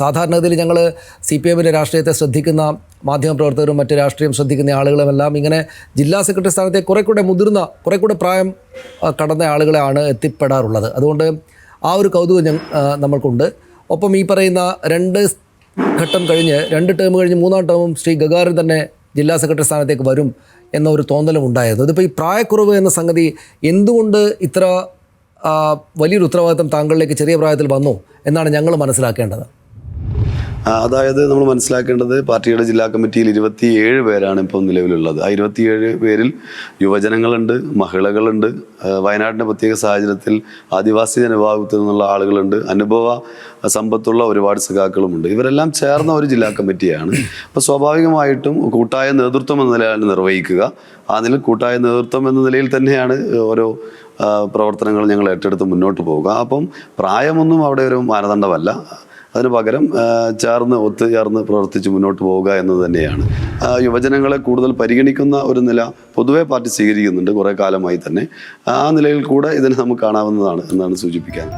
സാധാരണഗതിയിൽ ഞങ്ങൾ CPM-ൻ്റെ രാഷ്ട്രീയത്തെ ശ്രദ്ധിക്കുന്ന മാധ്യമപ്രവർത്തകരും മറ്റ് രാഷ്ട്രീയം ശ്രദ്ധിക്കുന്ന ആളുകളുമെല്ലാം ഇങ്ങനെ ജില്ലാ സെക്രട്ടറി സ്ഥാനത്തെ കുറേക്കൂടെ മുതിർന്ന കുറേക്കൂടെ പ്രായം കടന്ന ആളുകളെയാണ് എത്തിപ്പെടാറുള്ളത്. അതുകൊണ്ട് ആ ഒരു കൗതുകം നമ്മൾക്കുണ്ട്. ഒപ്പം ഈ പറയുന്ന 2 ഘട്ടം കഴിഞ്ഞ് 2 ടേം കഴിഞ്ഞ് 3-ാം ടേമും ശ്രീ ഗഗാറിൻ തന്നെ ജില്ലാ സെക്രട്ടറി സ്ഥാനത്തേക്ക് വരും എന്ന ഒരു തോന്നലും ഉണ്ടായിരുന്നു. ഇതിപ്പോൾ ഈ പ്രായക്കുറവ് എന്ന സംഗതി എന്തുകൊണ്ട് ഇത്ര വലിയൊരു ഉത്തരവാദിത്തം താങ്കളിലേക്ക് ചെറിയ പ്രായത്തിൽ വന്നു എന്നാണ് ഞങ്ങൾ മനസ്സിലാക്കേണ്ടത്. അതായത് നമ്മൾ മനസ്സിലാക്കേണ്ടത് പാർട്ടിയുടെ ജില്ലാ കമ്മിറ്റിയിൽ 27 പേരാണ് ഇപ്പോൾ നിലവിലുള്ളത്. ആ 27 പേരിൽ യുവജനങ്ങളുണ്ട്, മഹിളകളുണ്ട്, വയനാടിൻ്റെ പ്രത്യേക സാഹചര്യത്തിൽ ആദിവാസി ജനവിഭാഗത്തിൽ നിന്നുള്ള ആളുകളുണ്ട്, അനുഭവ സമ്പത്തുള്ള ഒരുപാട് സഖാക്കളുമുണ്ട്. ഇവരെല്ലാം ചേർന്ന ഒരു ജില്ലാ കമ്മിറ്റിയാണ്. അപ്പോൾ സ്വാഭാവികമായിട്ടും കൂട്ടായ നേതൃത്വം എന്ന നിലയാണ് നിർവഹിക്കുക. ആ നിലയിൽ കൂട്ടായ നേതൃത്വം എന്ന നിലയിൽ തന്നെയാണ് ഓരോ പ്രവർത്തനങ്ങൾ ഞങ്ങൾ ഏറ്റെടുത്ത് മുന്നോട്ട് പോവുക. അപ്പം പ്രായമൊന്നും അവിടെ ഒരു മാനദണ്ഡമല്ല. അതിന് പകരം ഒത്തുചേർന്ന് പ്രവർത്തിച്ച് മുന്നോട്ട് പോവുക എന്നത് തന്നെയാണ്. യുവജനങ്ങളെ കൂടുതൽ പരിഗണിക്കുന്ന ഒരു നില പൊതുവെ പാർട്ടി സ്വീകരിക്കുന്നുണ്ട് കുറേ കാലമായി തന്നെ. ആ നിലയിൽ കൂടെ ഇതിനെ നമുക്ക് കാണാവുന്നതാണ് എന്നാണ് സൂചിപ്പിക്കാൻ.